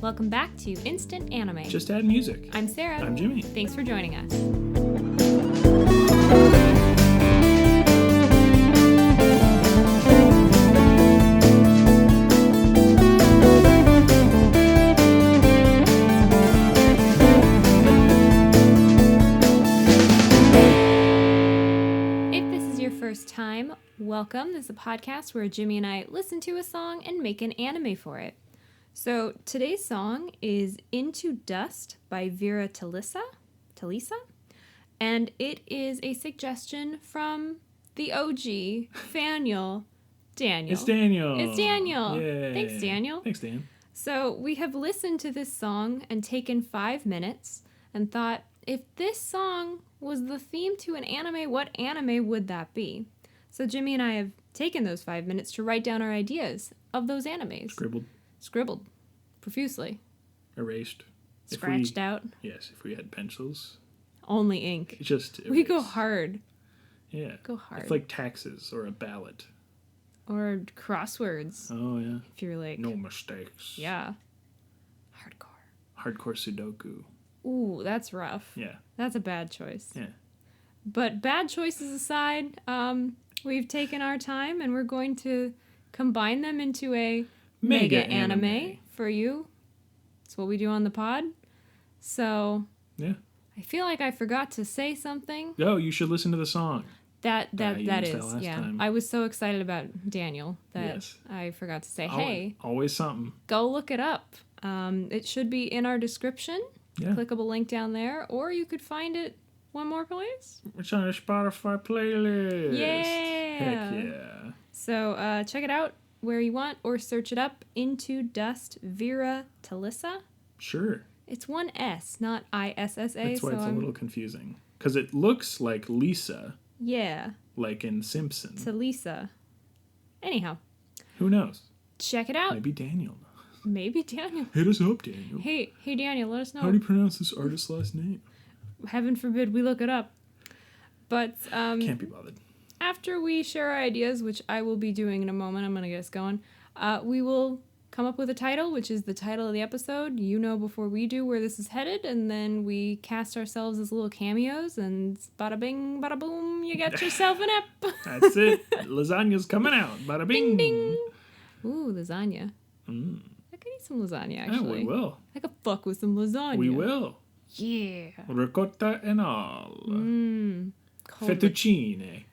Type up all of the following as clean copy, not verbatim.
Welcome back to Instant Anime. Just add music. I'm Sarah. I'm Jimmy. Thanks for joining us. If this is your first time, welcome. This is a podcast where Jimmy and I listen to a song and make an anime for it. So today's song is Into Dust by Vera Talisa, and it is a suggestion from the OG Faniel, Daniel. It's Daniel. It's Daniel. Yay. Thanks, Daniel. Thanks, Dan. So we have listened to this song and taken 5 minutes and thought, if this song was the theme to an anime, what anime would that be? So Jimmy and I have taken those 5 minutes to write down our ideas of those animes. Scribbled profusely. Erased. Scratched out. Yes, if we had pencils. Only ink. Just erase. We go hard. Yeah. Go hard. It's like taxes or a ballot. Or crosswords. Oh, yeah. If you're like... No mistakes. Yeah. Hardcore Sudoku. Ooh, that's rough. Yeah. That's a bad choice. Yeah. But bad choices aside, we've taken our time and we're going to combine them into a mega anime for you. That's what we do on the pod. So... Yeah. I feel like I forgot to say something. Oh, you should listen to the song. That you is, missed that last yeah. time. I was so excited about Daniel that Yes. I forgot to say, hey, Always something. go look it up. It should be in our description. Yeah. Clickable link down there, or you could find it one more place. It's on a Spotify playlist. Yeah. Heck yeah. So check it out where you want, or search it up. Into Dust, Vera Talisa. Sure. It's one S, not ISSA. That's why so it's a little confusing. Because it looks like Lisa, yeah, like in Simpsons. Talisa. Anyhow, Who knows? check it out. Maybe Daniel knows. Maybe Daniel. Hit us up, Daniel. Hey Daniel, let us know. How do you pronounce this artist's last name? Heaven forbid we look it up. But Can't be bothered. after we share our ideas, which I will be doing in a moment, I'm going to get us going, we will come up with a title, which is the title of the episode. You know before we do where this is headed, and then we cast ourselves as little cameos, and bada bing, bada boom, you got yourself an ep. That's it. Lasagna's coming out. Bada bing. Ding, ding. Ooh, lasagna. Mm. I could eat some lasagna, Yeah, actually. we will. I could fuck with some lasagna. We will. Yeah. Ricotta and all. Cold Fettuccine.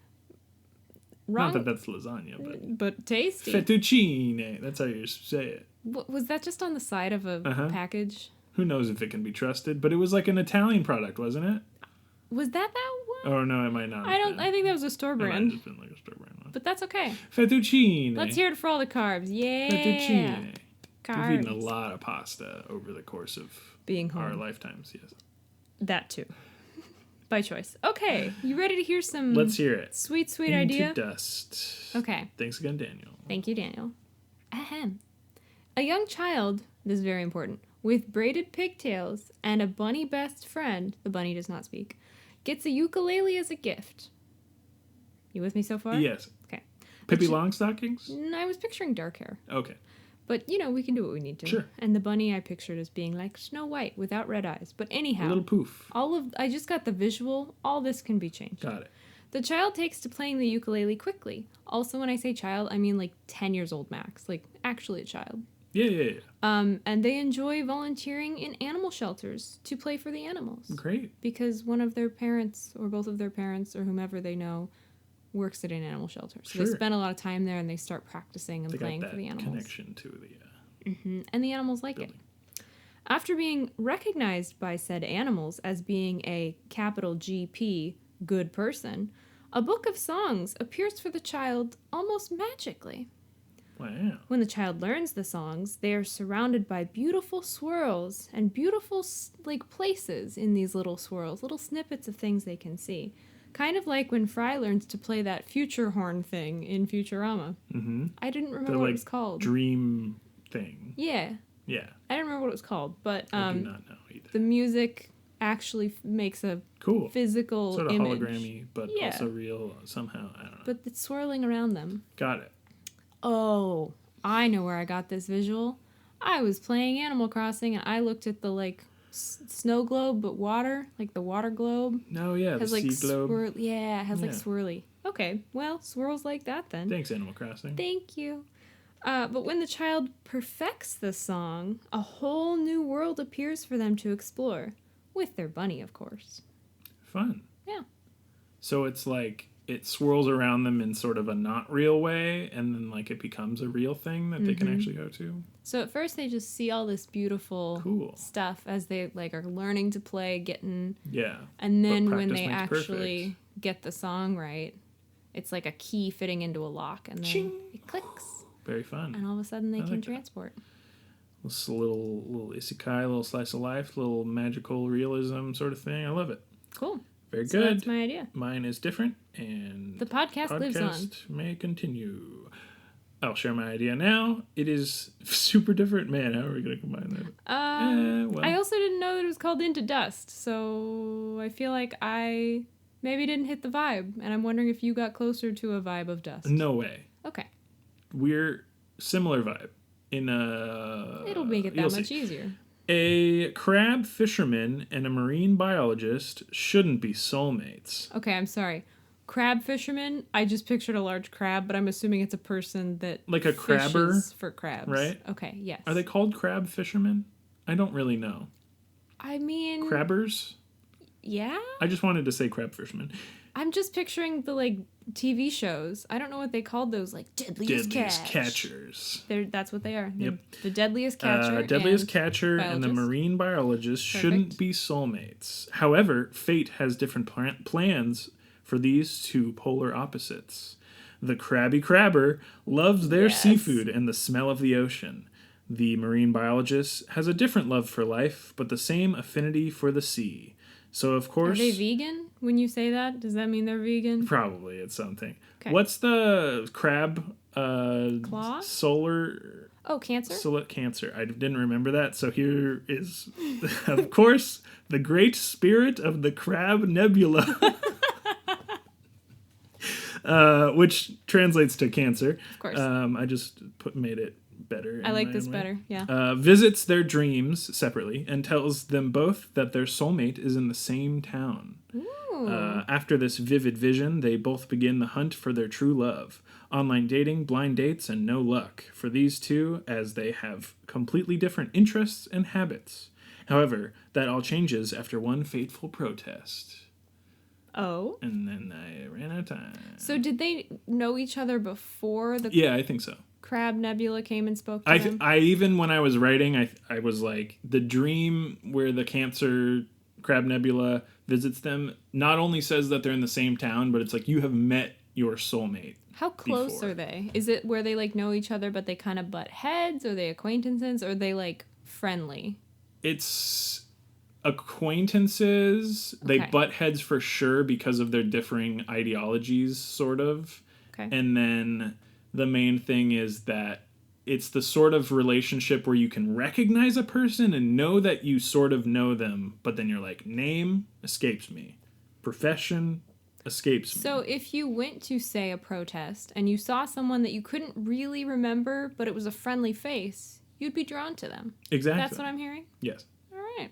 Wrong, Not that that's lasagna, but tasty. fettuccine. That's how you say it. Was that just on the side of a package? Who knows if it can be trusted? But it was like an Italian product, wasn't it? Was that one? Oh no, it might not. I think that was a store It might have brand. just been like a store brand one. But that's okay. Fettuccine. Let's hear it for all the carbs. Yeah. Fettuccine. Carbs. We've eaten a lot of pasta over the course of Being our home. lifetimes. Yes. That too. By choice. Okay. You ready to hear some Let's hear it. sweet Into idea? dust. Okay. Thanks again, Daniel. Thank you, Daniel. Ahem. A young child, this is very important, with braided pigtails and a bunny best friend, the bunny does not speak, gets a ukulele as a gift. You with me so far? Yes. Okay. Pippi Longstockings? I was picturing dark hair. Okay. But, we can do what we need to. Sure. And the bunny I pictured as being like Snow White without red eyes. But anyhow, A little poof. I just got the visual. All this can be changed. Got it. The child takes to playing the ukulele quickly. Also, when I say child, I mean like 10 years old max. Like, actually a child. Yeah. And they enjoy volunteering in animal shelters to play for the animals. Great. Because one of their parents, or both of their parents, or whomever they know, works at an animal shelter. So they Sure. spend a lot of time there and they start practicing and They playing got for the that animals. connection to the And the animals like building. it. After being recognized by said animals as being a capital GP good person, a book of songs appears for the child almost magically. Wow. When the child learns the songs, they are surrounded by beautiful swirls and beautiful places in these little swirls, little snippets of things they can see. Kind of like when Fry learns to play that future horn thing in Futurama. Mm-hmm. I didn't remember The what it was called. dream thing. Yeah. Yeah. I don't remember what it was called, but I do not know either. the music actually makes a Cool. physical Sort of image. hologrammy, but Yeah. also real somehow. I don't know. But it's swirling around them. Got it. Oh, I know where I got this visual. I was playing Animal Crossing and I looked at the like snow globe but water, like the water globe. Oh yeah, the Has like sea globe. it has like Yeah. swirly. Okay, well, swirls like that then. Thanks, Animal Crossing. Thank you. But when the child perfects the song, a whole new world appears for them to explore. With their bunny, of course. Fun. Yeah. So it's like it swirls around them in sort of a not real way, and then like it becomes a real thing that they can actually go to. So at first they just see all this beautiful Cool. stuff as they like are learning to play, getting, Yeah. and then But when practice they makes actually get the song right, it's like a key fitting into a lock, and then Ching. it clicks, Very fun. and all of a sudden they I can like that. transport. This little isekai, little slice of life, little magical realism sort of thing. I love it. Cool. Very So good. that's my idea. Mine is different, and The podcast lives on. may continue. I'll share my idea now. It is super different. Man, how are we going to combine that? Well. I also didn't know that it was called Into Dust, so I feel like I maybe didn't hit the vibe, and I'm wondering if you got closer to a vibe of dust. No way. Okay. We're similar vibe. It'll make it that you'll much see. easier. A crab fisherman and a marine biologist shouldn't be soulmates. Okay, I'm sorry. Crab fisherman, I just pictured a large crab, but I'm assuming it's a person that Like a crabber, fishes for crabs. right? Okay, yes. Are they called crab fishermen? I don't really know. I mean, Crabbers? yeah? I just wanted to say crab fishermen. I'm just picturing the like TV shows. I don't know what they called those, like Deadliest Deadliest Catch. Catchers. That's what they are. They're Yep. The Deadliest Catcher. Deadliest and Catcher and the biologist. marine biologist shouldn't be soulmates. However, fate has different plans for these two polar opposites. The crabby crabber loves their Yes. seafood and the smell of the ocean. The marine biologist has a different love for life, but the same affinity for the sea. So, of Are course... they vegan when you say that? Does that mean they're vegan? Probably it's something. Okay. What's the crab Claw? solar... Oh, Cancer? Cancer. I didn't remember that, so here is, of course, the great spirit of the crab nebula, which translates to cancer. Of course. I just made it better. I in like my this own way. better. Yeah. Visits their dreams separately and tells them both that their soulmate is in the same town. Ooh. After this vivid vision, they both begin the hunt for their true love. Online dating, blind dates, and no luck for these two, as they have completely different interests and habits. However, that all changes after one fateful protest. Oh. And then I ran out of time. So did they know each other before the Yeah, I think so. crab nebula came and spoke to them? I even when I was writing, I was like, the dream where the Cancer crab nebula visits them not only says that they're in the same town, but it's like you have met your soulmate. How close before. are they? Is it where they like know each other but they kind of butt heads? Are they acquaintances? Or are they like friendly? It's acquaintances. They Okay. butt heads for sure because of their differing ideologies, sort of. Okay. And then the main thing is that it's the sort of relationship where you can recognize a person and know that you sort of know them, but then you're like, name escapes me. Profession escapes me. So if you went to, say, a protest and you saw someone that you couldn't really remember, but it was a friendly face, you'd be drawn to them. Exactly. That's what I'm hearing? Yes. All right.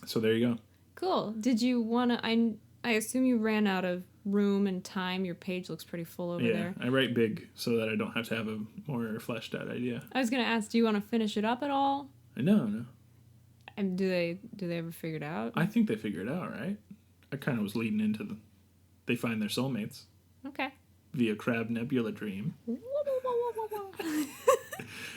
So there you go. Cool. Did you want to... I assume you ran out of room and time. Your page looks pretty full over Yeah, there. I write big so that I don't have to have a more fleshed out idea. I was going to ask, do you want to finish it up at all? No. And do they ever figure it out? I think they figured it out, right? I kind of was leading into they find their soulmates Okay. via Crab Nebula dream.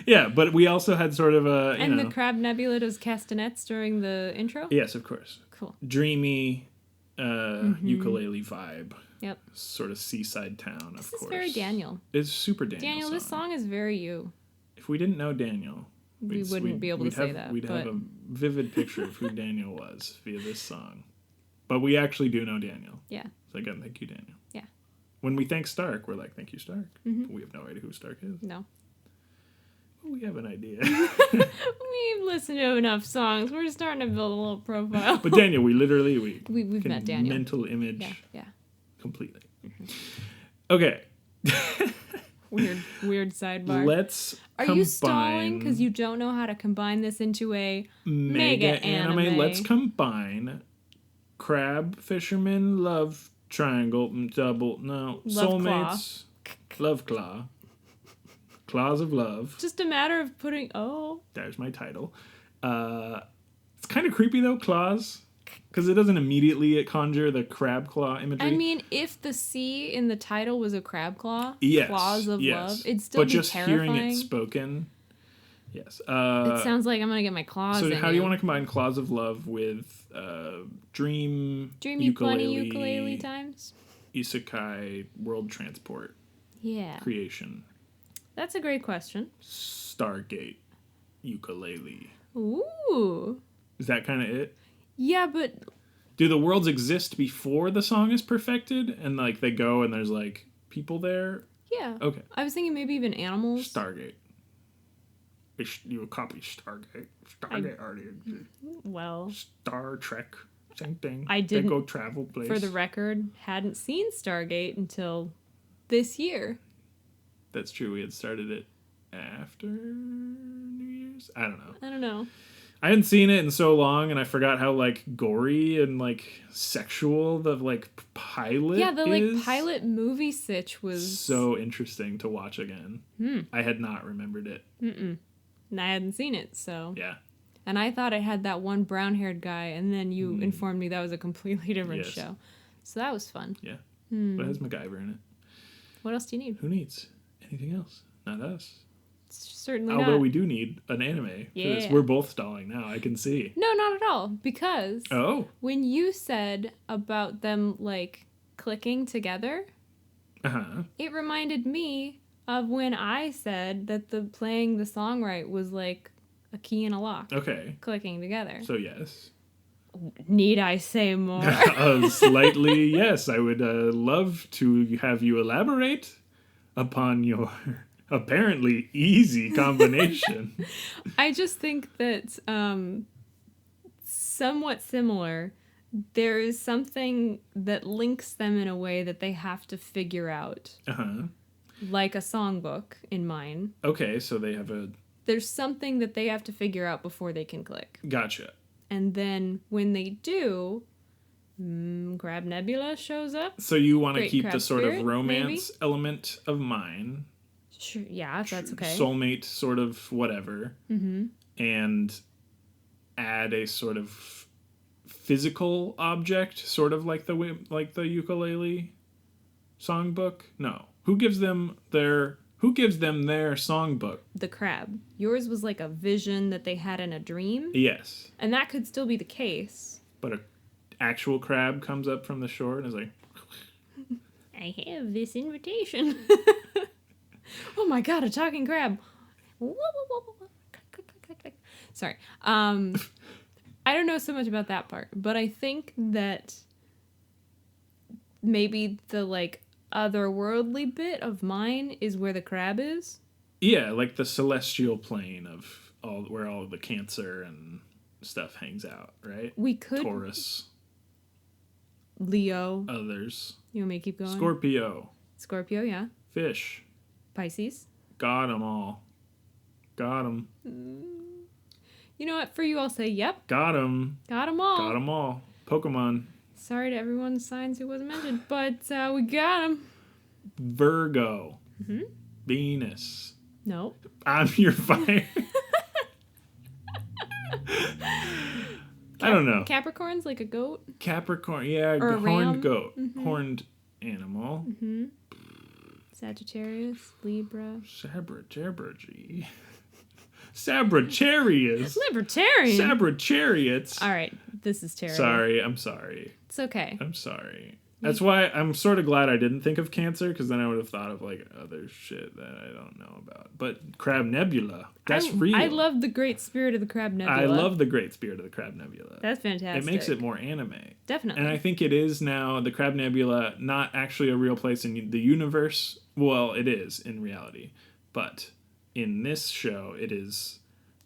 Yeah, but we also had sort of a, And the Crab Nebula does castanets during the intro? Yes, of course. Cool. Dreamy ukulele vibe. Yep. Sort of seaside town, This of is course. very Daniel. It's super Daniel. Daniel, this song is very you. If we didn't know Daniel, We wouldn't be able to say that. We'd but have a vivid picture of who Daniel was via this song. But we actually do know Daniel. yeah. So again, thank you, Daniel. Yeah. When we thank Stark, we're like, thank you, Stark. Mhm. But we have no idea who Stark is. No. Well, we have an idea. We've listened to enough songs. We're starting to build a little profile. But Daniel, we literally, We've can met Daniel. mental image Yeah, yeah. completely. Okay. Weird sidebar. Let's Are you stalling because you don't know how to combine this into a mega anime? Let's combine crab fisherman love triangle double no Love soulmates love claw claws of love. Just a matter of putting. Oh, There's my title. It's kind of creepy though, claws, because it doesn't immediately conjure the crab claw imagery. I mean, if the C in the title was a crab claw, yes, claws of yes. love, it'd still but be just terrifying. hearing it spoken. Yes. It sounds like I'm gonna get my claws. So in how do you want to combine claws of love with dreamy ukulele times? Isekai world transport Yeah, creation? that's a great question. Stargate ukulele. Ooh, Is that kind of it? yeah, but Do the worlds exist before the song is perfected, and like they go and there's like people there? yeah. Okay. I was thinking maybe even animals. Stargate. You would copy Stargate. Stargate already exists. Well, Star Trek. Same thing. I didn't- They go travel place. for the record, hadn't seen Stargate until this year. That's true. We had started it after New Year's. I don't know. I don't know. I hadn't seen it in so long, and I forgot how like gory and like sexual the like pilot. Yeah, the is. like pilot movie sitch was So interesting to watch again. I had not remembered it. and I hadn't seen it, so. Yeah. And I thought it had that one brown-haired guy, and then you informed me that was a completely different Yes. show. So that was fun. Yeah. But it has MacGyver in it. What else do you need? Who needs anything else? Not us. It's certainly Although not. we do need an anime for this. Yeah. We're both stalling now. I can see. No, not at all. Because Oh. when you said about them like clicking together, Uh-huh. it reminded me of when I said that the playing the song right was like a key and a lock Okay. clicking together. So yes. Need I say more? Slightly, yes. I would love to have you elaborate upon your apparently easy combination. I just think that somewhat similar. There is something that links them in a way that they have to figure out, Uh-huh. like a songbook in mine. Okay, so they have a... There's something that they have to figure out before they can click. Gotcha. And then when they do, Crab Nebula shows up. So you want to Great keep crab the sort spirit, of romance element of mine. Sure, yeah, if that's okay. Soulmate sort of whatever. Mm-hmm. And add a sort of physical object, sort of like the ukulele songbook. No. Who gives them their songbook? The crab. Yours was like a vision that they had in a dream. Yes. And that could still be the case. But an actual crab comes up from the shore and is like, I have this invitation. Oh my god, a talking crab. Whoa, whoa, whoa, whoa, whoa. Click, click, click, click, click. Sorry. I don't know so much about that part, but I think that maybe the like otherworldly bit of mine is where the crab is. yeah, like the celestial plane of where all the Cancer and stuff hangs out, right? We could Taurus, Leo. others, You want me to keep going? Scorpio, Scorpio, yeah. Fish, Pisces. got 'em all. Got 'em. You know what? For you, I'll say, yep. Got 'em. Got them all. Got 'em all. Pokemon. Sorry to everyone's signs who wasn't mentioned, but we got them. Virgo. Venus. Nope. I'm your fire. I don't know. Capricorn's like a goat. Capricorn. Yeah, Or a horned ram. goat. Horned animal. Sagittarius, Libra. Sabragerbergy. Sabracharius. Libertarian. Sabrachariats. All right, this is terrible. Sorry, I'm sorry. It's okay. I'm sorry. That's why I'm sort of glad I didn't think of Cancer, because then I would have thought of like other shit that I don't know about. But Crab Nebula, that's real. I love the great spirit of the Crab Nebula. I love the great spirit of the Crab Nebula. That's fantastic. It makes it more anime. Definitely. And I think it is now the Crab Nebula, not actually a real place in the universe. Well, it is in reality. But in this show, it is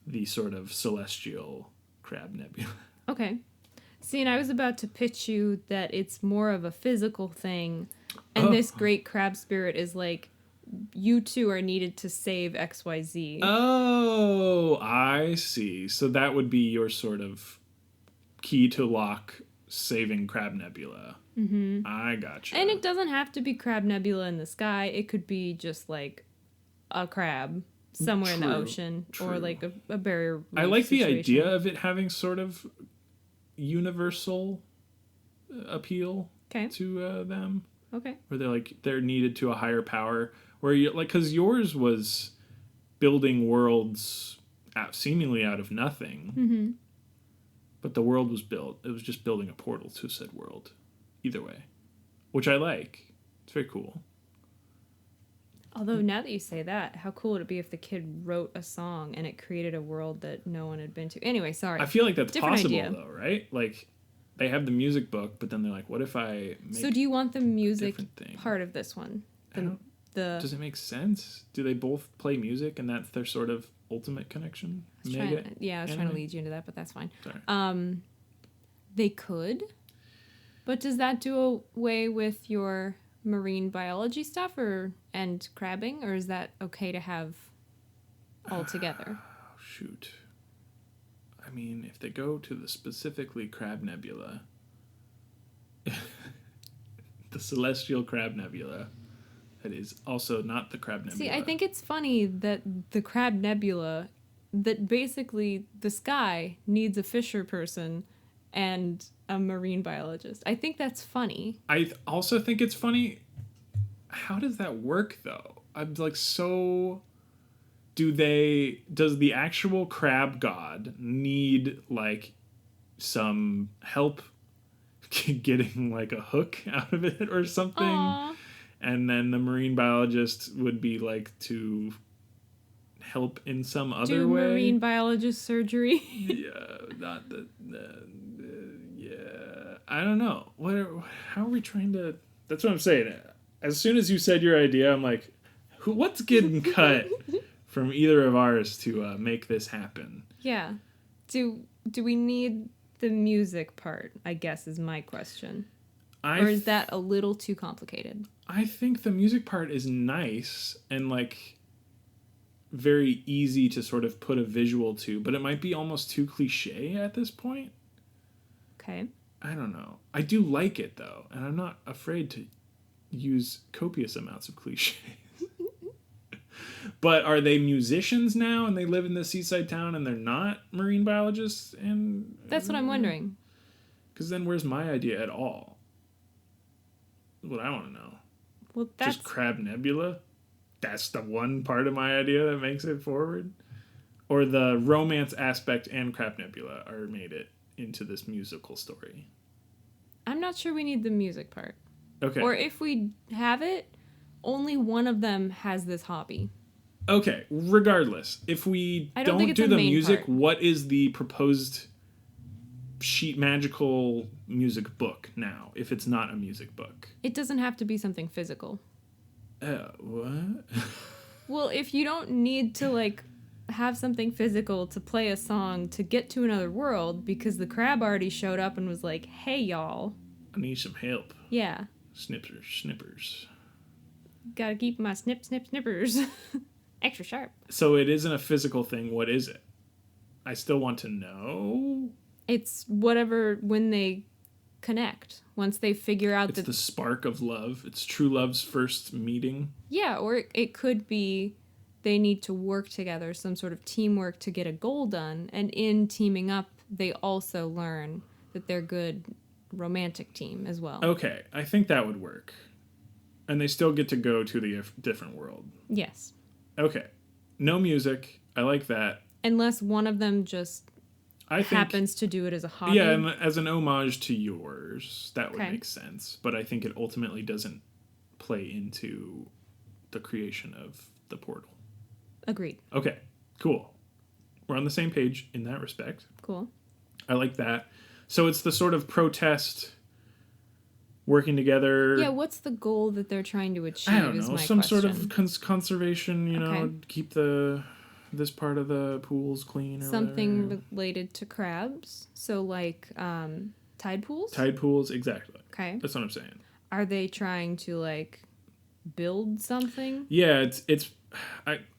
the sort of celestial Crab Nebula. Okay. See, and I was about to pitch you that it's more of a physical thing, and this great crab spirit is like you two are needed to save XYZ. Oh, I see. So that would be your sort of key to lock saving Crab Nebula. Mm-hmm. I gotcha. And it doesn't have to be Crab Nebula in the sky. It could be just like a crab somewhere in the ocean or like a barrier reef I like situation. the idea of it having sort of universal appeal to them. Okay. Where they're needed to a higher power. Where you like, because yours was building worlds seemingly out of nothing. Mm-hmm. But the world was built. It was just building a portal to said world. Either way. Which I like. It's very cool. Although now that you say that, how cool would it be if the kid wrote a song and it created a world that no one had been to? Anyway, sorry. I feel like that's Different possible idea. though, right? Like they have the music book, but then they're like, what if I make So do you want the music different thing? part of this one? Does it make sense? Do they both play music and that's their sort of ultimate connection? I was trying to lead you into that, but that's fine. Sorry. They could, but does that do away with your marine biology stuff and crabbing, or is that okay to have all together? Oh, shoot. I mean, if they go to the specifically Crab Nebula, the Celestial Crab Nebula, that is also not the Crab Nebula. See, I think it's funny that the Crab Nebula, that basically the sky needs a fisher person and a marine biologist. I think that's funny. I also think it's funny. How does that work, though? I'm like, so... Does the actual crab god need, like, some help getting, like, a hook out of it or something? Aww. And then the marine biologist would be, like, to help in some other way? Marine biologist surgery? Yeah, not yeah. I don't know. How are we trying to... That's what I'm saying. As soon as you said your idea, I'm like, what's getting cut from either of ours to make this happen? Yeah. Do we need the music part, I guess, is my question. Or is that a little too complicated? I think the music part is nice and, like, very easy to sort of put a visual to, but it might be almost too cliche at this point. Okay. I don't know. I do like it, though, and I'm not afraid to use copious amounts of cliches. But are they musicians now and they live in the seaside town and they're not marine biologists? And that's what I'm wondering. Because then where's my idea at all? What I want to know. Well, that's... Just Crab Nebula? That's the one part of my idea that makes it forward? Or the romance aspect and Crab Nebula are made it into this musical story? I'm not sure we need the music part. Okay. Or if we have it, only one of them has this hobby. Okay, regardless, if we don't do the music, part. What is the proposed sheet magical music book now, if it's not a music book? It doesn't have to be something physical. What? Well, if you don't need to, like, have something physical to play a song to get to another world because the crab already showed up and was like, hey, y'all. I need some help. Yeah. Snippers. Gotta keep my snippers extra sharp. So it isn't a physical thing. What is it? I still want to know. It's whatever when they connect. Once they figure out it's the spark of love. It's true love's first meeting. Yeah, or it could be they need to work together, some sort of teamwork to get a goal done. And in teaming up, they also learn that they're good romantic team as well. Okay, I think that would work. And they still get to go to the different world. Yes. Okay. No music. I like that. Unless one of them just happens to do it as a hobby. Yeah, and as an homage to yours, that would make sense. But I think it ultimately doesn't play into the creation of the portal. Agreed. Okay, cool. We're on the same page in that respect. Cool. I like that. So it's the sort of protest... working together. Yeah, what's the goal that they're trying to achieve? I don't know, some question. sort of conservation. You know, keep this part of the pools clean. Or something whatever. Related to crabs. So like tide pools. Tide pools, exactly. Okay, that's what I'm saying. Are they trying to like build something. Yeah, it's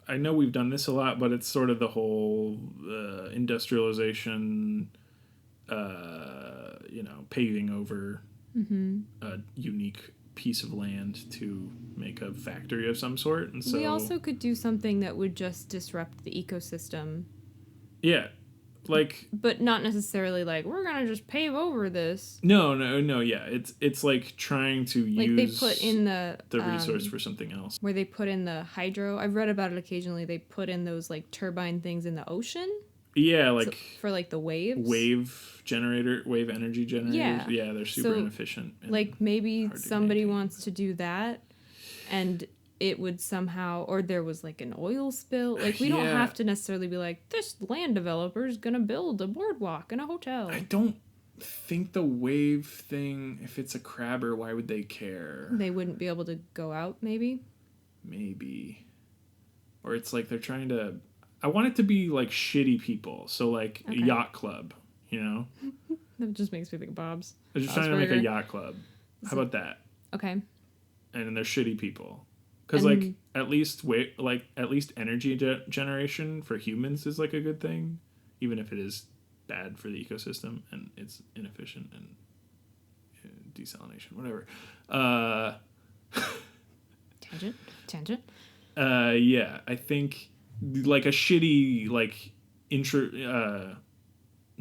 I know we've done this a lot, but it's sort of the whole industrialization, paving over a unique piece of land to make a factory of some sort. And so we also could do something that would just disrupt the ecosystem. Yeah. Like, but not necessarily like we're gonna just pave over this. No. Yeah, it's like trying to use they put in the resource for something else. Where they put in the hydro. I've read about it occasionally. They put in those like turbine things in the ocean. Yeah, like for like the waves. Wave energy generators. Yeah, they're super inefficient. Like maybe somebody wants to do that, and it would somehow, or there was like an oil spill. Like we don't have to necessarily be like, this land developer is gonna build a boardwalk and a hotel. I don't think the wave thing, if it's a crabber, why would they care? They wouldn't be able to go out, maybe? Maybe. Or it's like they're trying to, I want it to be like shitty people. So like a yacht club, you know? That just makes me think of Bob's. They're just trying to make a yacht club. How about that? Okay. And then they're shitty people. Because like at least energy generation for humans is like a good thing, even if it is bad for the ecosystem and it's inefficient and desalination, whatever. Tangent. Yeah, I think like a shitty like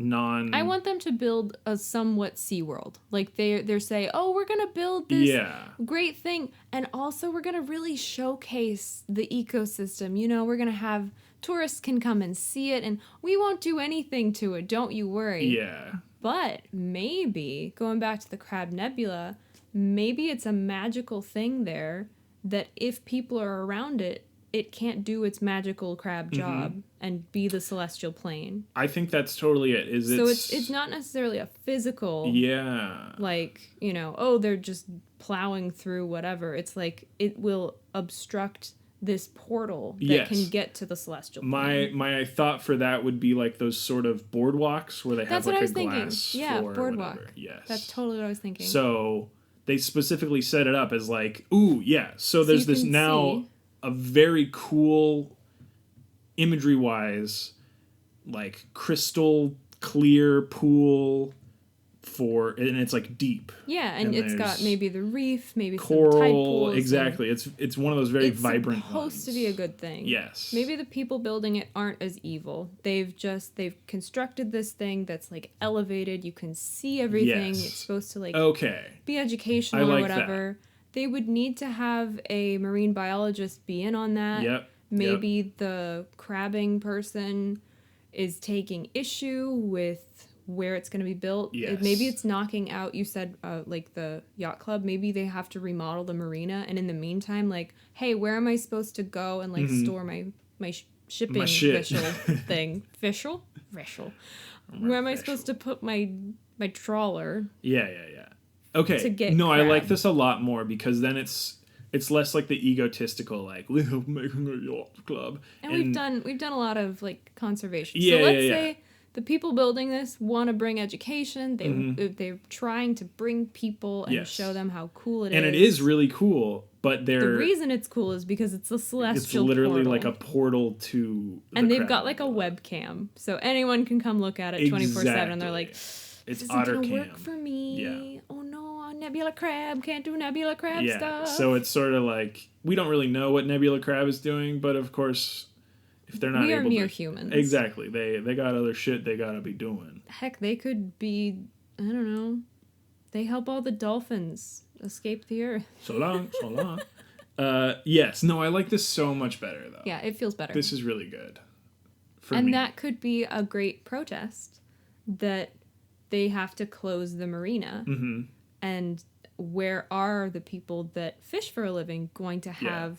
I want them to build a somewhat SeaWorld. Like they're saying, oh, we're gonna build this great thing, and also we're gonna really showcase the ecosystem. You know, we're gonna have tourists can come and see it, and we won't do anything to it. Don't you worry. Yeah. But maybe going back to the Crab Nebula, maybe it's a magical thing there that if people are around it, it can't do its magical crab job and be the celestial plane. I think that's totally it. It's not necessarily a physical like, you know, oh, they're just plowing through whatever. It's like it will obstruct this portal that can get to the celestial plane. My thought for that would be like those sort of boardwalks where they have like a glass floor. Boardwalk. Yes. That's totally what I was thinking. So they specifically set it up as like, ooh, yeah. So there's this now a very cool imagery-wise, like crystal clear pool and it's like deep. Yeah, and it's got maybe the reef, maybe coral, some tide pools. Exactly. It's one of those very vibrant ones. It's supposed to be a good thing. Yes. Maybe the people building it aren't as evil. They've constructed this thing that's like elevated. You can see everything. Yes. It's supposed to like be educational or whatever. They would need to have a marine biologist be in on that. Yep. Maybe the crabbing person is taking issue with where it's going to be built. Yes. Maybe it's knocking out, you said, like the yacht club. Maybe they have to remodel the marina. And in the meantime, like, hey, where am I supposed to go and like store my shipping vessel thing? Vessel? Where am I supposed to put my trawler? Yeah. Okay. To get crab. I like this a lot more because then it's less like the egotistical, like we're making a yacht club. And we've done a lot of like conservation. So let's say the people building this want to bring education. They're trying to bring people and show them how cool it is. And it is really cool, but the reason it's cool is because it's a celestial It's literally portal. like a portal to and they've got like a webcam. So anyone can come look at it 24/7 and they're like, it's isn't going to work for me. Yeah. Oh no, Nebula Crab can't do Nebula Crab stuff. So it's sort of like we don't really know what Nebula Crab is doing, but of course if they're not we able are mere to, humans. Exactly. They got other shit they gotta be doing. Heck, they could be, I don't know, they help all the dolphins escape the earth. So long. Yes. No, I like this so much better though. Yeah, it feels better. This is really good. And that could be a great protest that they have to close the marina. Mm-hmm. And where are the people that fish for a living going to have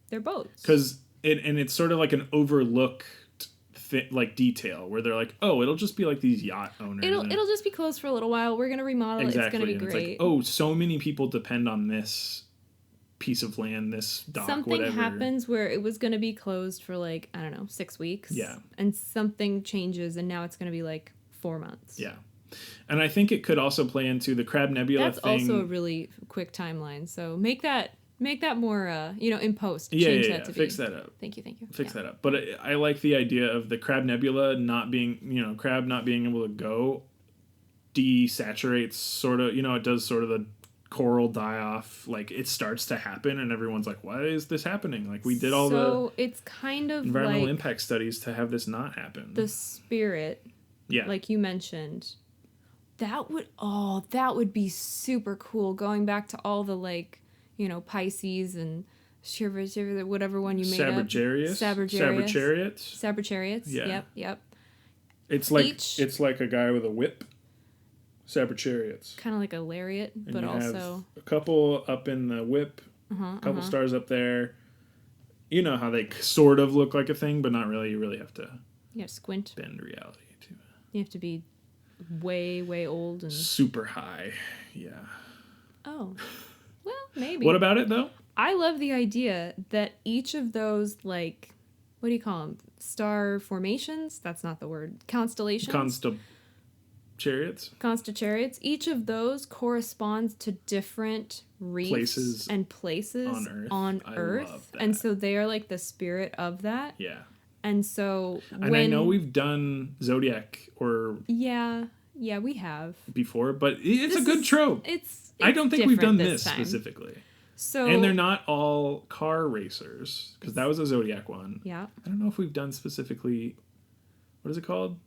their boats? Because it's sort of like an overlooked like detail where they're like, oh, it'll just be like these yacht owners. It'll just be closed for a little while. We're gonna remodel it. It's gonna be great. It's like, oh, so many people depend on this piece of land, this dock, something happens where it was gonna be closed for like, I don't know, 6 weeks. Yeah. And something changes and now it's gonna be like 4 months. Yeah. And I think it could also play into the Crab Nebula thing. That's also a really quick timeline. So make that Make that more, in post. Yeah, Change yeah, that to fix be. that up. Thank you. Fix that up. But I like the idea of the Crab Nebula not being, Crab not being able to go desaturates sort of, it does sort of the coral die off. Like, it starts to happen and everyone's like, why is this happening? Like, we did all So it's kind of environmental like impact studies to have this not happen. the spirit, Yeah. like you mentioned. That would be super cool. Going back to all the, like, Pisces and Shiver, whatever one you made Sabergerius. up. Saberchariot. Saberchariot. Yeah. Yep. It's like a guy with a whip. Saberchariot. Kind of like a lariat, And but you also have a couple up in the whip, a couple stars up there. You know how they sort of look like a thing, but not really. You really have to squint. bend reality to it. You have to be way, way old and super high. Yeah. Oh. Well, maybe. What about it though? I love the idea that each of those, like, what do you call them? Star formations? That's not the word. Constellations? Constellariats. Each of those corresponds to different reefs and places on Earth. Love that. And so they are like the spirit of that. Yeah. And so And I know we've done Zodiac Yeah, we have. before, but it's a good trope. It's I don't think we've done this this time. specifically. So, and they're not all car racers, because that was a Zodiac one. Yeah. I don't know if we've done specifically, what is it called?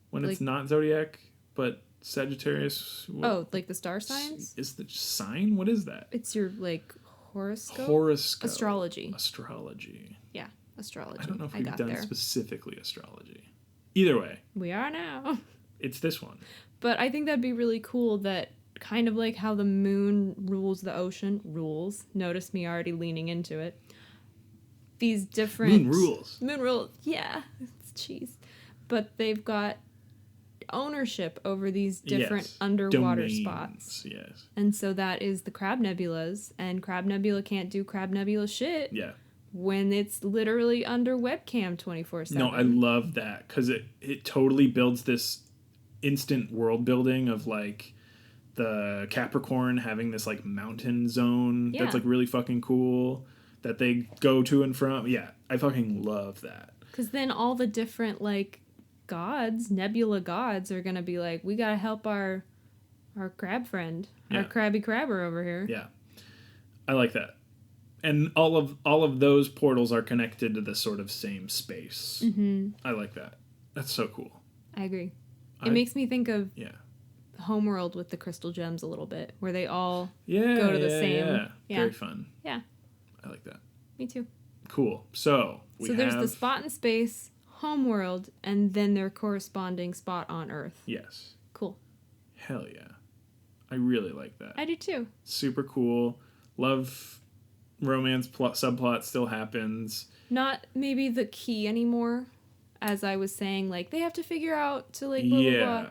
When it's Like- not Zodiac, but Sagittarius. like the star signs? Is the sign? What is that? It's your, like, horoscope? Horoscope. Astrology. Yeah, Astrology. I don't know if I we've got done there. specifically astrology. Either way, We are now. it's this one. But I think that'd be really cool that kind of like how the moon rules the ocean. Notice me already leaning into it. These different... Moon rules. Moon rules. Yeah. It's cheese. But they've got ownership over these different underwater Domains, spots. Yes. And so that is the Crab Nebulas. And Crab Nebula can't do Crab Nebula shit Yeah. when it's literally under webcam 24/7. No, I love that because it totally builds this instant world building of like the Capricorn having this like mountain zone that's like really fucking cool that they go to and from. Yeah, I fucking love that. Because then all the different like gods, nebula gods, are gonna be like, we gotta help our crab friend, our crabby crabber over here. Yeah, I like that. And all of those portals are connected to the sort of same space. Mm-hmm. I like that. That's so cool. I agree. It makes me think of Yeah. Homeworld with the crystal gems a little bit, where they all go to the same. Yeah. Very fun. Yeah. I like that. Me too. Cool. So there's the spot in space, Homeworld, and then their corresponding spot on Earth. Yes. Cool. Hell yeah. I really like that. I do too. Super cool. Love romance subplot still happens. Not maybe the key anymore, as I was saying, like they have to figure out to like blah, blah, blah.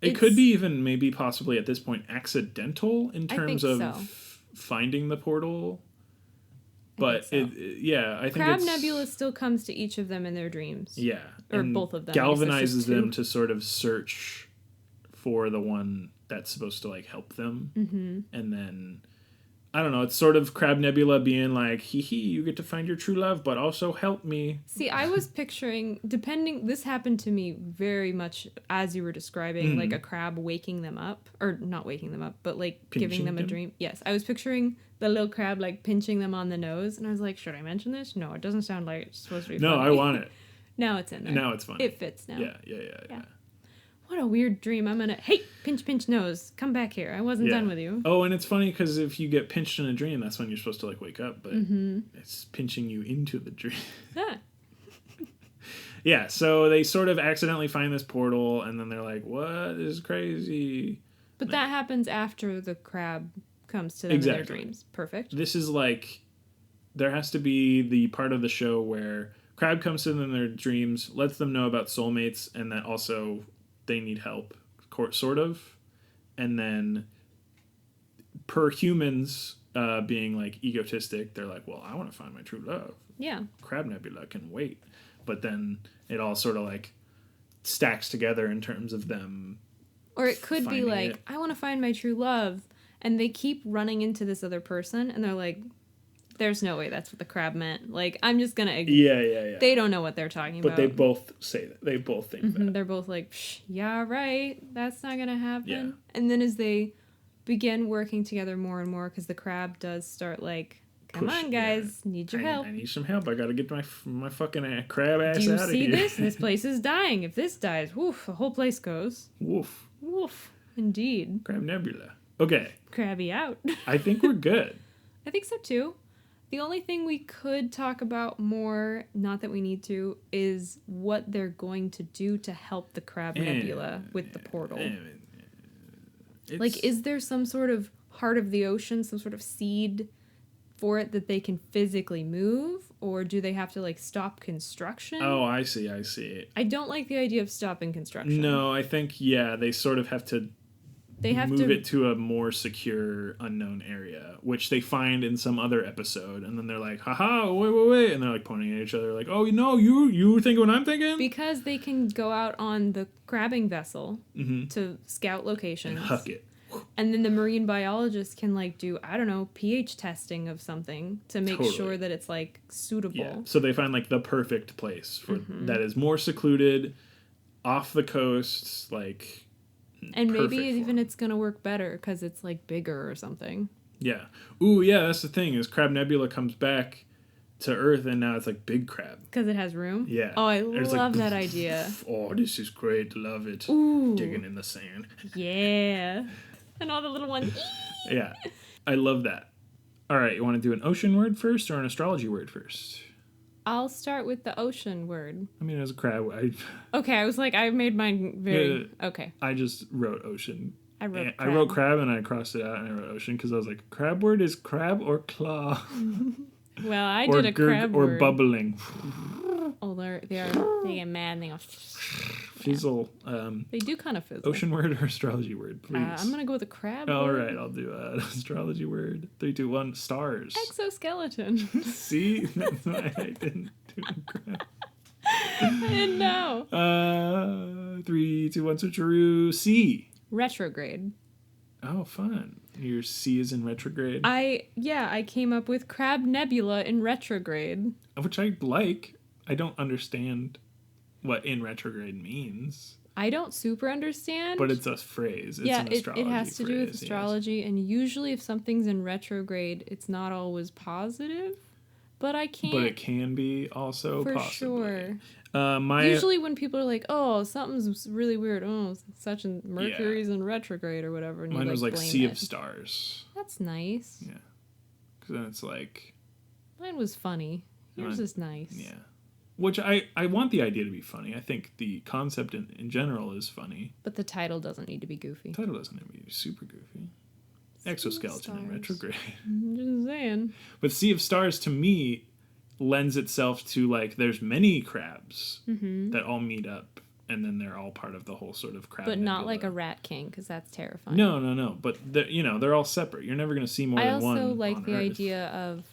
It could be even maybe possibly at this point accidental in terms of finding the portal. But I think Crab Nebula still comes to each of them in their dreams. Yeah. Or and both of them. Galvanizes them to sort of search for the one that's supposed to like help them. Mm-hmm. And then I don't know, it's sort of Crab Nebula being like, hee hee, you get to find your true love, but also help me. See, I was picturing, this happened to me very much as you were describing, like a crab waking them up, or not waking them up, but like giving them a dream. Yes, I was picturing the little crab like pinching them on the nose, and I was like, should I mention this? No, it doesn't sound like it's supposed to be funny. No, I want it. Now it's in there. Now it's funny. It fits now. Yeah. What a weird dream. I'm gonna, hey, pinch nose, come back here. I wasn't done with you. Oh, and it's funny because if you get pinched in a dream, that's when you're supposed to like wake up, but it's pinching you into the dream. Yeah, so they sort of accidentally find this portal, and then they're like, what? This is crazy. But that happens after the crab comes to them in their dreams. Perfect. This is like, there has to be the part of the show where Crab comes to them in their dreams, lets them know about soulmates, and that also they need help, sort of. And then, per humans being like egotistic, they're like, well, I want to find my true love. Yeah. Crab Nebula can wait. But then it all sort of like stacks together in terms of them. Or it could be like, I want to find my true love. and they keep running into this other person, and they're like, there's no way that's what the crab meant. Like, I'm just gonna ignore. Yeah. They don't know what they're talking But about. they both say that. They both think that. They're both like, Psh, yeah, right. That's not gonna happen. Yeah. And then as they begin working together more and more, because the crab does start like, come on, guys, need your help. I need some help. I gotta get my fucking crab ass Do you out of see here. this? This place is dying. If this dies, woof, the whole place goes. Woof. Woof. Indeed. Crab Nebula. Okay. Crabby out. I think we're good. I think so too. The only thing we could talk about more, not that we need to, is what they're going to do to help the Crab Nebula with the portal. Like, is there some sort of heart of the ocean, some sort of seed for it that they can physically move? Or do they have to, like, stop construction? Oh, I see. I don't like the idea of stopping construction. No, I think, yeah, they sort of have to move it to a more secure, unknown area, which they find in some other episode, and then they're like, haha, wait, and they're like pointing at each other like, oh, no, you think what I'm thinking? Because they can go out on the crabbing vessel to scout locations. And huck it. And then the marine biologist can, like, do, I don't know, pH testing of something to make sure that it's, like, suitable. Yeah. So they find, like, the perfect place for that is more secluded, off the coast, like... And maybe even it's going to work better because it's, like, bigger or something. Yeah. Ooh, yeah, that's the thing, is Crab Nebula comes back to Earth, and now it's, like, big crab. Because it has room? Yeah. Oh, I love that idea. Oh, this is great. Love it. Ooh. Digging in the sand. Yeah. And all the little ones. Yeah. I love that. All right, you want to do an ocean word first or an astrology word first? I'll start with the ocean word. I mean, as a crab, Okay, I was like, I made mine very... Okay. I just wrote ocean. I wrote crab. I wrote crab and I crossed it out and I wrote ocean because I was like, crab word is crab or claw. Well, I did a crab or word. Or bubbling. Oh, they get mad and they go... Fizzle. They do kind of fizzle. Ocean word or astrology word, please? I'm going to go with a crab All word. right, I'll do an astrology word. 3, 2, 1, stars. Exoskeleton. See? That's why I didn't do crab. I didn't know. 3, 2, 1, switcheroo. C. Retrograde. Oh, fun. Your C is in retrograde. I came up with Crab Nebula in retrograde. Which I like. I don't understand what in retrograde means. I don't super understand. But it's a phrase. It's an astrology it has to do with phrase, astrology, yes. and usually if something's in retrograde, it's not always positive. But I can't. But it can be also for possibly. sure. Usually when people are like, "Oh, something's really weird. Oh, such and Mercury's in retrograde or whatever," and mine was like blame Sea it. of Stars. That's nice. Yeah, because then it's like. Mine was funny. Yours is nice. Yeah. Which I want the idea to be funny. I think the concept in general is funny. But the title doesn't need to be goofy. The title doesn't need to be super goofy. Exoskeleton in retrograde. I'm just saying. But Sea of Stars, to me, lends itself to, like, there's many crabs that all meet up, and then they're all part of the whole sort of crab But not nebula. like a rat king, because that's terrifying. No. But, they're all separate. You're never going to see more than one I also like the Earth. idea of,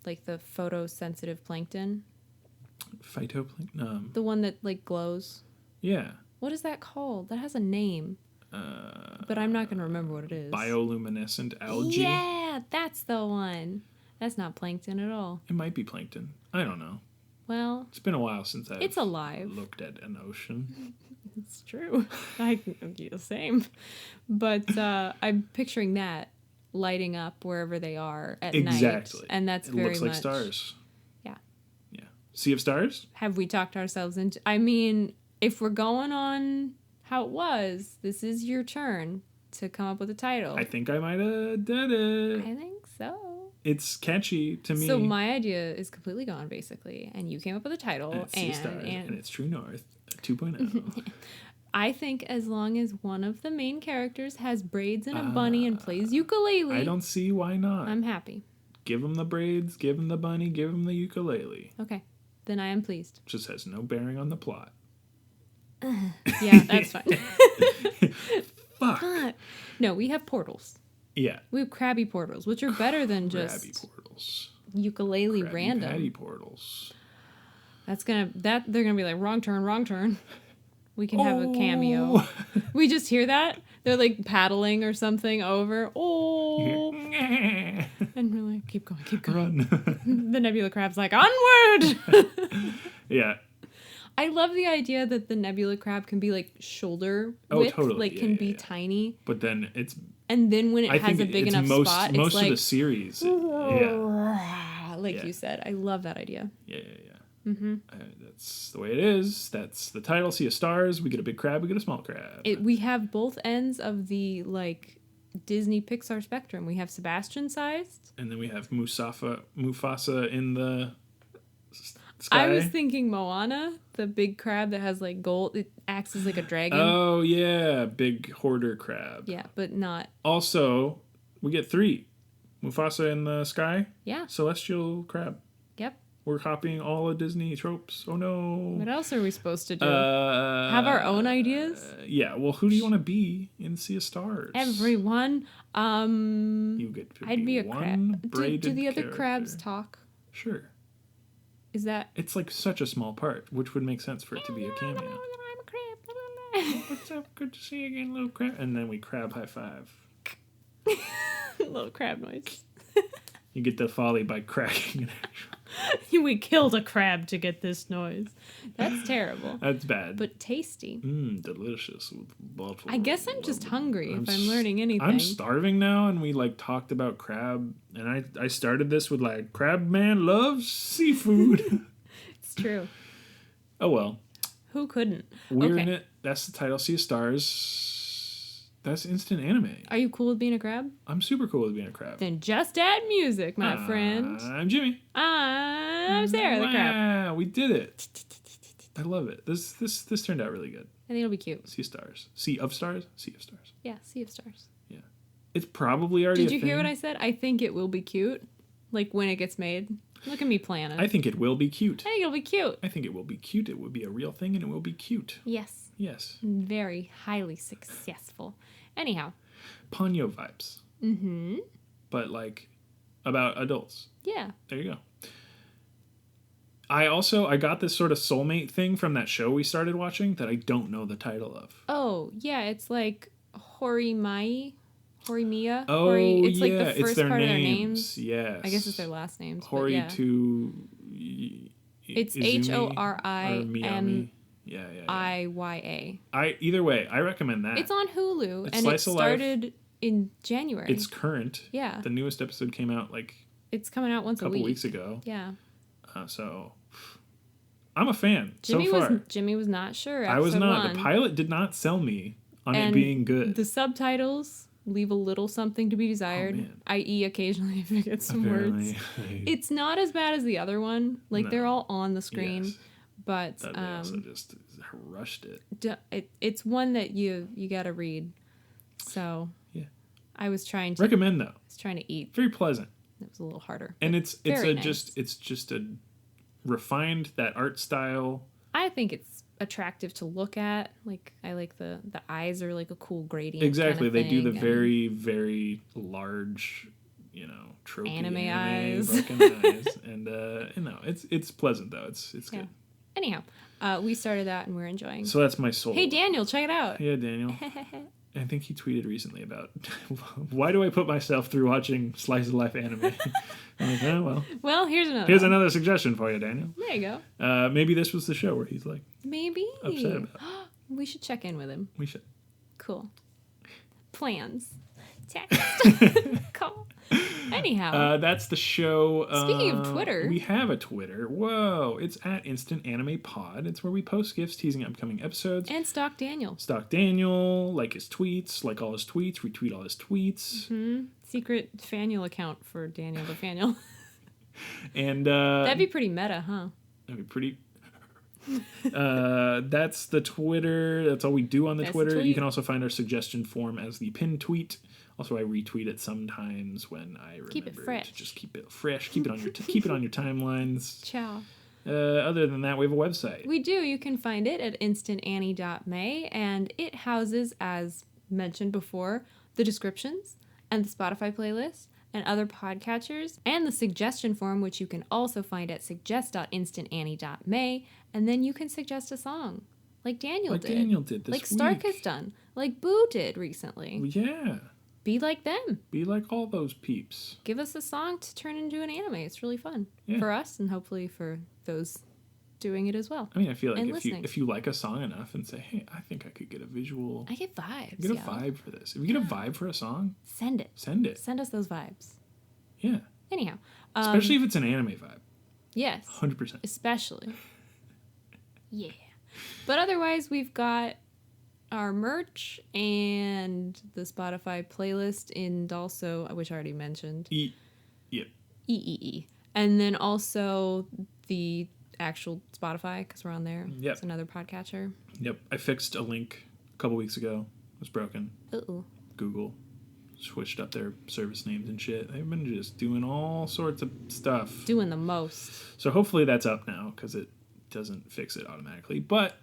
like, the photosensitive plankton. Phytoplankton? The one that, like, glows. Yeah. What is that called? That has a name. But I'm not going to remember what it is. Bioluminescent algae? Yeah, that's the one. That's not plankton at all. It might be plankton. I don't know. Well, It's been a while since I've it's alive. looked at an ocean. It's true. I can do the same. But I'm picturing that lighting up wherever they are at night. Exactly. And that's It very looks much... like stars. Yeah. Yeah. Sea of Stars? Have we talked ourselves into... I mean, if we're going on how it was, this is your turn to come up with a title. I think I might have did it. I think so. It's catchy to me. So my idea is completely gone, basically, and you came up with a title, And it's Sea of Stars, and it's True North 2.0. I think as long as one of the main characters has braids and a bunny and plays ukulele, I don't see why not. I'm happy. Give him the braids, give him the bunny, give him the ukulele. Okay, then I am pleased. Just has no bearing on the plot. Yeah, that's fine. Fuck. But, no, we have portals. Yeah. We have crabby portals, which are better than just Crabby portals. ukulele Krabby random. Patty portals. They're gonna be like wrong turn. We can have a cameo. We just hear that. They're like paddling or something over. Oh. And we're like, keep going, keep going. Run. The Nebula Crab's like, onward! Yeah. I love the idea that the Nebula Crab can be like shoulder width. Totally. Like can be tiny. But then it's... And then when it I has think a big it's enough spot, it's most like... of the series. Yeah. Like Yeah. you said. I love that idea. Yeah. That's the way it is. That's the title. Sea of Stars. We get a big crab. We get a small crab. We have both ends of the like Disney Pixar spectrum. We have Sebastian sized. And then we have Mufasa in the sky. I was thinking Moana, the big crab that has like gold. It acts as like a dragon. Oh, yeah. Big hoarder crab. Yeah, but not. Also, we get 3. Mufasa in the sky. Yeah. Celestial crab. Yep. We're copying all of Disney tropes. Oh, no. What else are we supposed to do? Have our own ideas? Yeah. Well, who do you want to be in Sea of Stars? Everyone. You get to I'd be a one crab. Do braided the other character. crabs talk? Sure. Is that... It's like such a small part, which would make sense for it to be a cameo. I'm a crab. What's up? Good to see you again, little crab. And then we crab high five. Little crab noise. You get the folly by cracking it. We killed a crab to get this noise. That's terrible. That's bad. But tasty. Delicious. I guess I'm just hungry if I'm learning anything. I'm starving now, and we like talked about crab, and I started this with like, crab man loves seafood. It's true. Oh well. Who couldn't? We're Okay. in it. That's the title, Sea of Stars. That's instant anime. Are you cool with being a crab? I'm super cool with being a crab. Then just add music, my friend. I'm Jimmy. I'm Sarah the crab. Wow, we did it. I love it. This turned out really good. I think it'll be cute. Sea of Stars. Sea of Stars? Sea of Stars. Yeah, Sea of Stars. Yeah. It's probably already Did you a thing. hear what I said? I think it will be cute. Like when it gets made. Look at me planning. I think it will be cute. I think it'll be cute. I think it will be cute. It will be a real thing, and it will be cute. Yes. Yes. Very highly successful. Anyhow. Ponyo vibes. Mm-hmm. But like about adults. Yeah. There you go. I got this sort of soulmate thing from that show we started watching that I don't know the title of. Oh, yeah, it's like Horimiya. Oh, it's like the yeah, first it's their part names. of their names. Yes. I guess it's their last names. Hori yeah. to... It's Izumi HORIMIYA. Yeah. Either way, I recommend that. It's on Hulu, It's and it Slice of Life. started in January. It's current. Yeah. The newest episode came out like It's coming out once a a couple week. weeks ago. Yeah. So I'm a fan so far. Jimmy was not sure. I was episode not. one. The pilot did not sell me on And it being good. The subtitles leave a little something to be desired, man. i.e. occasionally I forget some words. It's not as bad as the other one. Like, No. they're all on the screen. Yes. But That they also just rushed it. it's one that you got to read. So Yeah. I was trying to Recommend though. eat. Very pleasant. It was a little harder. And it's very nice. just a refined that art style. I think it's attractive to look at. Like, I like the eyes are like a cool gradient. Exactly. kind of They do the thing, and very, very large, tropey Anime eyes. broken eyes. And it's pleasant though. It's Yeah. good. Anyhow, we started that and we're enjoying. So that's my soul. Hey, Daniel, check it out. Yeah, Daniel. I think he tweeted recently about why do I put myself through watching slice of life anime? I'm like, oh well. Well, here's another. Here's another suggestion for you, Daniel. There you go. Maybe this was the show where he's like Maybe. upset about. We should check in with him. We should. Cool. Plans. Text. Call. Anyhow. That's the show. Speaking of Twitter. We have a Twitter. Whoa. It's at Instant Anime Pod. It's where we post gifs teasing upcoming episodes. And Stock Daniel. Stalk Daniel, like his tweets, like all his tweets, retweet all his tweets. Mm-hmm. Secret Faniel account for Daniel the Faniel. And That'd be pretty meta, huh? that'd be pretty. That's the Twitter. That's all we do on the That's the Twitter. You tweet. can also find our suggestion form as the pinned tweet. Also, I retweet it sometimes when I remember Keep it fresh. to just keep it fresh. Keep it on your keep it on your timelines. Ciao. Other than that, we have a website. We do. You can find it at instantannie.may, and it houses, as mentioned before, the descriptions and the Spotify playlist and other podcatchers and the suggestion form, which you can also find at suggest.instantannie.may, and then you can suggest a song Like Daniel did. Daniel did this Like Stark week. has done. Like Boo did recently. Yeah. Be like them. Be like all those peeps. Give us a song to turn into an anime. It's really fun Yeah. for us and hopefully for those doing it as well. I mean, I feel like And if listening. you like a song enough and say, hey, I think I could get a visual, I get vibes. get a yo. vibe for this. If you get a vibe for a song, Send it. send it. Send us those vibes. Yeah. Anyhow. Especially if it's an anime vibe. Yes. 100%. Especially. Yeah. But otherwise, we've got our merch and the Spotify playlist and also, which I already mentioned, Yep. EEE. And then also the actual Spotify, because we're on there. Yep. It's another podcatcher. Yep. I fixed a link a couple weeks ago. It was broken. Uh-oh. Google switched up their service names and shit. They've been just doing all sorts of stuff. Doing the most. So hopefully that's up now because it doesn't fix it automatically. But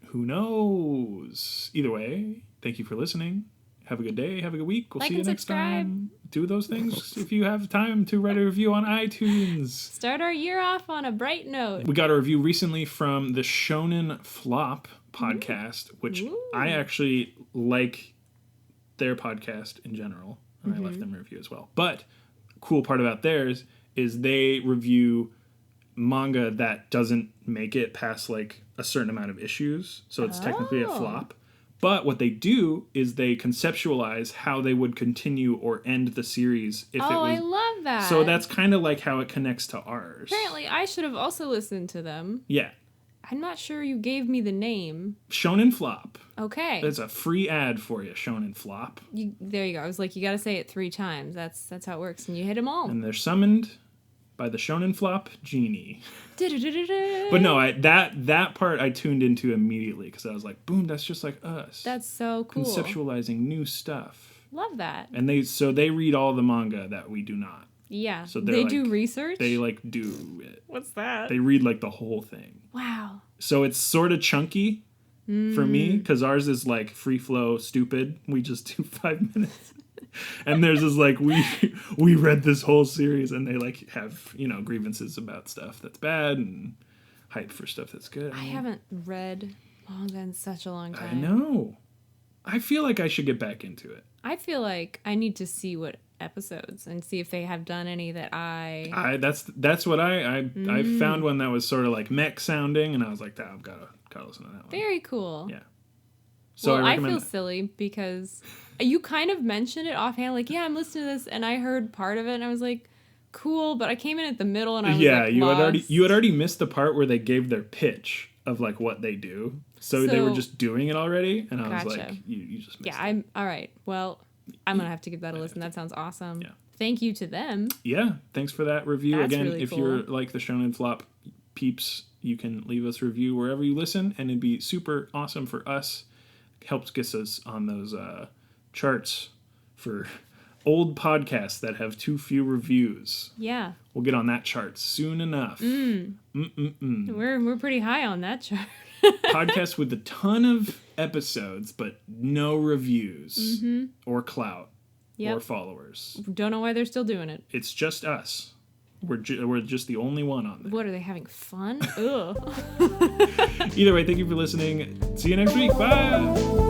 who knows? Either way, thank you for listening. Have a good day. Have a good week. We'll Like see you and next subscribe. time. Do those things if you have time to write a review on iTunes. Start our year off on a bright note. We got a review recently from the Shonen Flop podcast, which Ooh. I actually like their podcast in general. And I left them a review as well. But cool part about theirs is they review manga that doesn't make it past like a certain amount of issues. So it's technically a Oh. flop. But what they do is they conceptualize how they would continue or end the series if it Oh, was. I love that. So that's kind of like how it connects to ours. Apparently, I should have also listened to them. Yeah. I'm not sure you gave me the name. Shonen Flop. Okay. That's a free ad for you, Shonen Flop. There you go. I was like, you got to say it 3 times. That's how it works. And you hit them all. And they're summoned by the Shonen Flop genie. Du-du-du-du-du. But no, that part I tuned into immediately because I was like, boom, that's just like us. That's so cool. Conceptualizing new stuff. Love that. And they read all the manga that we do not. Yeah. So they they're do like- research? They like do it. What's that? They read like the whole thing. Wow. So it's sort of chunky for me because ours is like free flow stupid. We just do 5 minutes. And theirs is like we read this whole series and they like have, grievances about stuff that's bad and hype for stuff that's good. I haven't read manga in such a long time. I know. I feel like I should get back into it. I feel like I need to see what episodes and see if they have done any that I That's what I found one that was sort of like mech sounding and I was like, I've gotta listen to that one. Very cool. Yeah. So Well, I I recommend feel that. silly because you kind of mentioned it offhand, like, yeah, I'm listening to this, and I heard part of it, and I was like, cool, but I came in at the middle, and I was like, you lost. had already missed the part where they gave their pitch of like what they do. So they were So- just doing it already, and I was Gotcha. like, you just missed Yeah, it. I'm all right. Well, I'm gonna have to give that a listen. That sounds awesome. Yeah. Thank you to them. Yeah, thanks for that review. That's Again, really if cool. you're like the Shonen Flop peeps, you can leave us a review wherever you listen, and it'd be super awesome for us. Helps get us on those charts for old podcasts that have too few reviews. Yeah, We'll get on that chart soon enough. we're pretty high on that chart. Podcast with a ton of episodes, but no reviews or clout Yep. or followers. Don't know why they're still doing it. It's just us. We're just the only one on there. What are they having fun? Ugh. Either way, thank you for listening. See you next week. Bye.